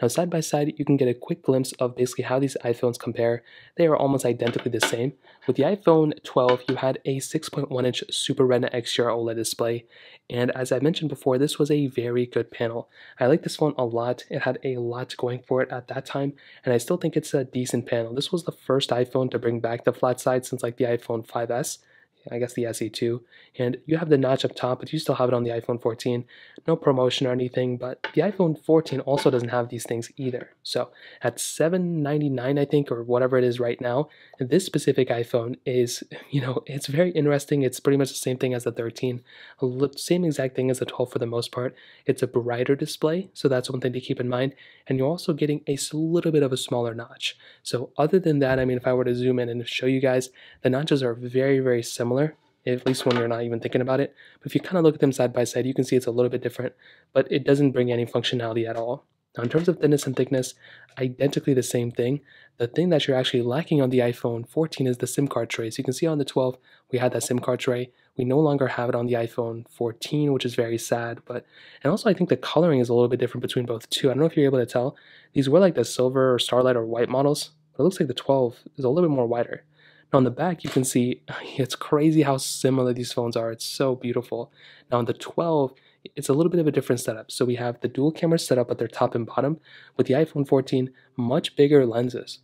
Now, side by side, you can get a quick glimpse of basically how these iPhones compare. They are almost identically the same. With the iPhone 12, you had a 6.1-inch Super Retina XDR OLED display, and as I mentioned before, this was a very good panel. I like this phone a lot. It had a lot going for it at that time, and I still think it's a decent panel. This was the first iPhone to bring back the flat side since like the iPhone 5S. I guess the SE too, and you have the notch up top, but you still have it on the iPhone 14. No promotion or anything, but the iPhone 14 also doesn't have these things either. So at $799, I think, or whatever it is right now, this specific iPhone is, it's very interesting. It's pretty much the same thing as the 13, same exact thing as the 12 for the most part. It's a brighter display, so that's one thing to keep in mind, and you're also getting a little bit of a smaller notch. So other than that, I mean, if I were to zoom in and show you guys, the notches are very, very similar, at least when you're not even thinking about it. But if you kind of look at them side by side, you can see it's a little bit different, but it doesn't bring any functionality at all. Now, in terms of thickness and thickness, identically the same thing. The thing that you're actually lacking on the iPhone 14 is the SIM card tray. So you can see on the 12, we had that SIM card tray. We no longer have it on the iPhone 14, which is very sad. And also I think the coloring is a little bit different between both too. I don't know if you're able to tell. These were like the silver or starlight or white models, but it looks like the 12 is a little bit more whiter. Now on the back, you can see it's crazy how similar these phones are. It's so beautiful. Now on the 12, it's a little bit of a different setup. So we have the dual camera setup at their top and bottom. With the iPhone 14, much bigger lenses.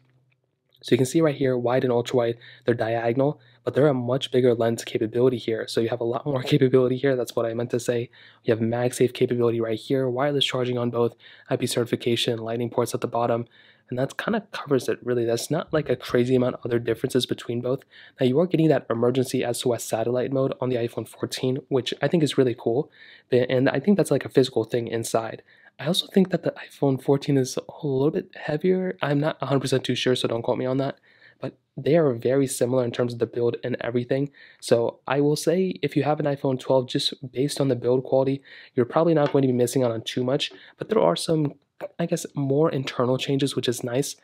So you can see right here, wide and ultra wide, they're diagonal, but they're a much bigger lens capability here. So you have a lot more capability here. That's what I meant to say. You have MagSafe capability right here, wireless charging on both, IP certification, lightning ports at the bottom, and that kind of covers it really. That's not like a crazy amount of other differences between both. Now you are getting that emergency SOS satellite mode on the iPhone 14, which I think is really cool, and I think that's like a physical thing inside. I also think that the iPhone 14 is a little bit heavier. I'm not 100% too sure, so don't quote me on that. But they are very similar in terms of the build and everything. So I will say if you have an iPhone 12, just based on the build quality, you're probably not going to be missing out on too much. But there are some, I guess, more internal changes, which is nice.